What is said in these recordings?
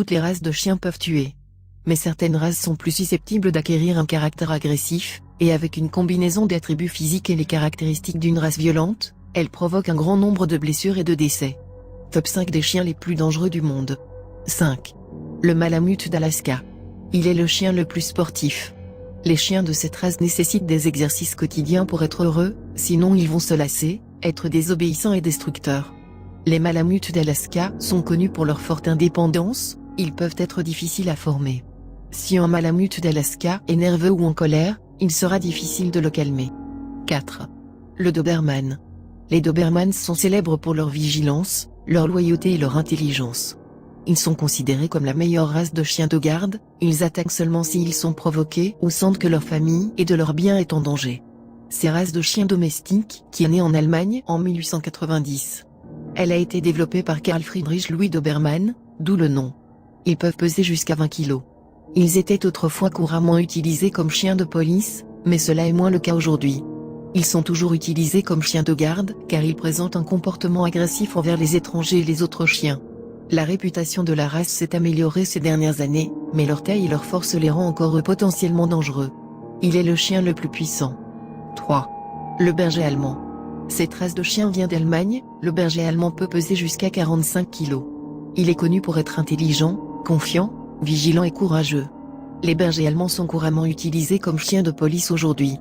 Toutes les races de chiens peuvent tuer. Mais certaines races sont plus susceptibles d'acquérir un caractère agressif, et avec une combinaison d'attributs physiques et les caractéristiques d'une race violente, elles provoquent un grand nombre de blessures et de décès. Top 5 des chiens les plus dangereux du monde. 5. Le Malamute d'Alaska. Il est le chien le plus sportif. Les chiens de cette race nécessitent des exercices quotidiens pour être heureux, sinon ils vont se lasser, être désobéissants et destructeurs. Les Malamutes d'Alaska sont connus pour leur forte indépendance, ils peuvent être difficiles à former. Si un Malamute d'Alaska est nerveux ou en colère, il sera difficile de le calmer. 4. Le Doberman. Les Dobermans sont célèbres pour leur vigilance, leur loyauté et leur intelligence. Ils sont considérés comme la meilleure race de chiens de garde, ils attaquent seulement s'ils sont provoqués ou sentent que leur famille et de leur bien est en danger. Ces races de chiens domestiques, qui est née en Allemagne en 1890. Elle a été développée par Carl Friedrich Louis Dobermann, d'où le nom. Ils peuvent peser jusqu'à 20 kg. Ils étaient autrefois couramment utilisés comme chiens de police, mais cela est moins le cas aujourd'hui. Ils sont toujours utilisés comme chiens de garde, car ils présentent un comportement agressif envers les étrangers et les autres chiens. La réputation de la race s'est améliorée ces dernières années, mais leur taille et leur force les rend encore potentiellement dangereux. Il est le chien le plus puissant. 3. Le berger allemand. Cette race de chien vient d'Allemagne, le berger allemand peut peser jusqu'à 45 kg. Il est connu pour être intelligent, confiant, vigilant et courageux. Les bergers allemands sont couramment utilisés comme chiens de police aujourd'hui.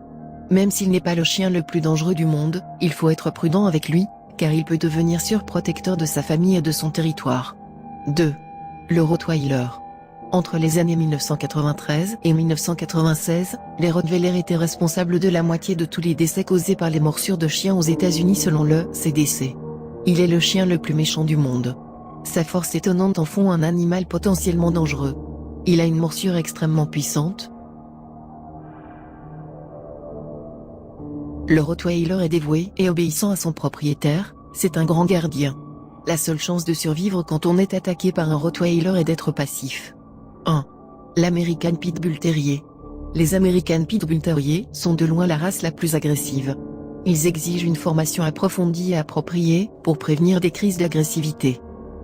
Même s'il n'est pas le chien le plus dangereux du monde, il faut être prudent avec lui, car il peut devenir surprotecteur de sa famille et de son territoire. 2. Le Rottweiler. Entre les années 1993 et 1996, les Rottweilers étaient responsables de la moitié de tous les décès causés par les morsures de chiens aux États-Unis selon le CDC. Il est le chien le plus méchant du monde. Sa force étonnante en font un animal potentiellement dangereux. Il a une morsure extrêmement puissante. Le Rottweiler est dévoué et obéissant à son propriétaire, c'est un grand gardien. La seule chance de survivre quand on est attaqué par un Rottweiler est d'être passif. 1. L'American Pitbull Terrier. Les American Pitbull Terrier sont de loin la race la plus agressive. Ils exigent une formation approfondie et appropriée pour prévenir des crises d'agressivité.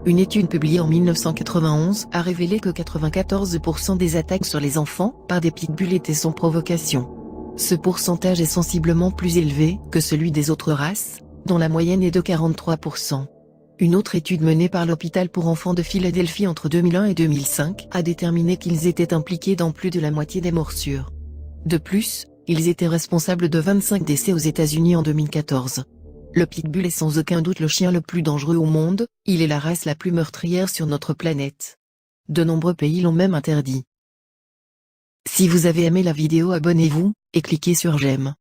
Une étude publiée en 1991 a révélé que 94% des attaques sur les enfants par des pitbulls étaient sans provocation. Ce pourcentage est sensiblement plus élevé que celui des autres races, dont la moyenne est de 43%. Une autre étude menée par l'hôpital pour enfants de Philadelphie entre 2001 et 2005 a déterminé qu'ils étaient impliqués dans plus de la moitié des morsures. De plus, ils étaient responsables de 25 décès aux États-Unis en 2014. Le pitbull est sans aucun doute le chien le plus dangereux au monde, il est la race la plus meurtrière sur notre planète. De nombreux pays l'ont même interdit. Si vous avez aimé la vidéo, abonnez-vous, et cliquez sur j'aime.